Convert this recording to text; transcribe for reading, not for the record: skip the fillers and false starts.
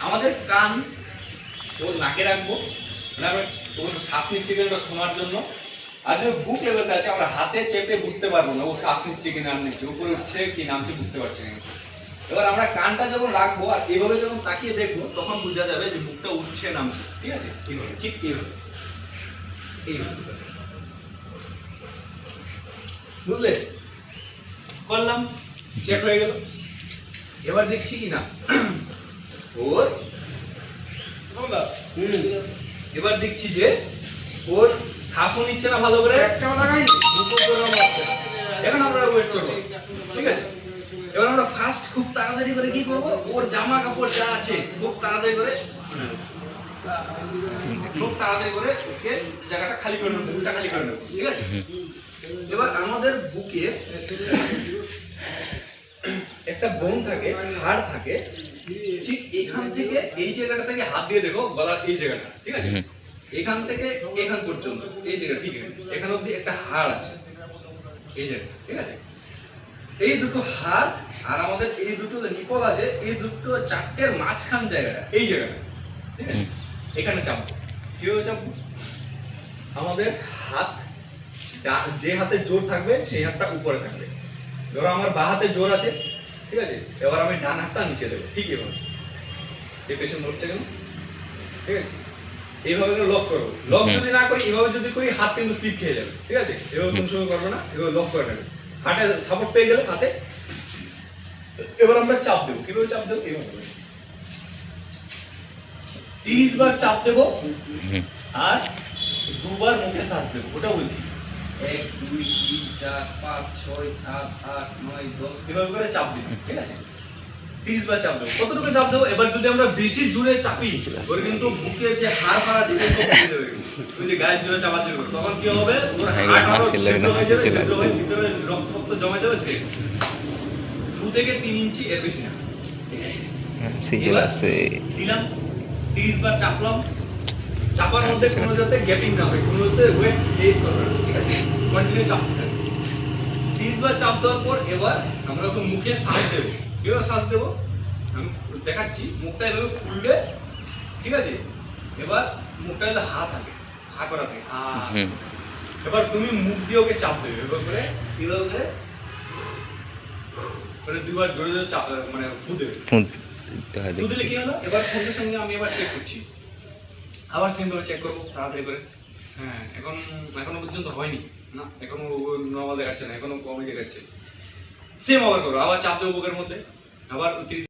আমাদের কান ওর নাকে রাখবো, মানে ওর শ্বাস নিচ্ছে কিনা ওটা শোনার জন্য। আর যে বুক লেভেলটা আছে আমরা হাতে চেপে বুঝতে পারবো না ও শ্বাস নিচ্ছে কি নাম নিচ্ছে, উপরে উঠছে কি নামছে বুঝতে পারছি না। এবার আমরা কানটা যখন রাখবো আর এভাবে যখন তাকিয়ে দেখবো তখন বোঝা যাবে যে বুকটা উঠছে নামছে। ঠিক আছে, এইভাবে ঠিক এইভাবে এইভাবে বুঝলে? করলাম, চেক হয়ে গেল। এবার দেখছি কি না ওর এবার দেখছি যে ওর শ্বাসও নিচ্ছে না ভালো করে, এখন আমরা ওয়েট করবো। ঠিক আছে, এবার আমরা ফার্স্ট খুব তাড়াতাড়ি করে কি করবো, ওর জামা কাপড় যা আছে খুব তাড়াতাড়ি করে ওকে জায়গাটা খালি করে নেবো, বুকটা খালি করে নেবো। ঠিক আছে, এবার আমাদের বুকে একটা বোন থাকে, হাড় থাকে, ঠিক এখান থেকে এই জায়গাটা থেকে হাত দিয়ে দেখো গলার এই জায়গাটা। ঠিক আছে, এখান থেকে এখান পর্যন্ত এই জায়গা, ঠিক আছে, এখান অবধি একটা হাড় আছে এই জায়গা। ঠিক আছে, এই দুটো হাড় আর আমাদের এই দুটো নিপল আছে, এই দুটো চারটের মাঝখান জায়গাটা এই জায়গাটা। ঠিক আছে, এখানে চাপবো। কিভাবে চাপবো, আমাদের হাত যে হাতে জোর থাকবে সেই হাতটা উপরে থাকবে। ধরো আমার বাঁ হাতে জোর আছে, ঠিক আছে, এবার আমি ডান হাতটা নিচে দেবো। ঠিক এভাবে, এই পেশেন্ট হচ্ছে কেন, ঠিক আছে, এইভাবে লক করবো। লক যদি না করি, এভাবে যদি করি হাত কিন্তু স্লিপ খেয়ে যাবে। ঠিক আছে, এভাবে কোনো সময় করবে না, এভাবে লক করে নেবে। হাতে সাপোর্ট পেয়ে গেলে হাতে, এবার আমরা চাপ দেবো। কিভাবে চাপ দেবো, এইভাবে 30 বার চাপ দেবো আর 2 বার মুখে শ্বাস দেবো। ওটা বলছি 1 2 3 4 5 6 7 8 9 10 এভাবে করে চাপ দিবো। ঠিক আছে, 30 বার চাপ দেবো। কতটুকু চাপ দেবো, এবার যদি আমরা বেশি জোরে চাপি ওর কিন্তু বুকের যে হাড় ফাড়া দিকে ওই যে গায়ের জোরে চাপা দিবে, তখন কি হবে, ওর হাড় আরো ছিদ্র হয়ে যাবে, ছিদ্র হয়ে ভিতরে রক্ত জমে যাবে। সে 2 থেকে 3 ইঞ্চি, এর বেশি না। ঠিক আছে, দিলাম 30 বার চাপলাম। চাপার মধ্যে কোনো যাতে গ্যাপিং না হয়, কোনো যাতে ওয়েট গেইন করবে না। ঠিক আছে, কন্টিনিউ চাপতে থাকবে। 30 বার চাপ দেওয়ার পর এবার আমরা ওকে মুখে শ্বাস দেবো। কিভাবে শ্বাস দেবো আমি দেখাচ্ছি। মুখটা এভাবে খুলবে, ঠিক আছে, এবার মুখটা যাতে হা থাকে, হা করা থাকে। এবার তুমি মুখ দিয়ে ওকে চাপ দেবে এভাবে করে, এভাবে করে মানে 2 বার জোরে জোরে চাপ, মানে ফু দেবে। ফু দিলে কি হলো, এবার সঙ্গে সঙ্গে আমি এবার চেক করছি, আবার সেম ভাবে চেক করবো তাড়াতাড়ি করে। হ্যাঁ, এখনো পর্যন্ত হয়নি না, এখনো নর্মাল দেখাচ্ছে না, এখনো কমই দেখাচ্ছে। সেম আবার করো, আবার চাপ দেবো বুকের মধ্যে, আবার 30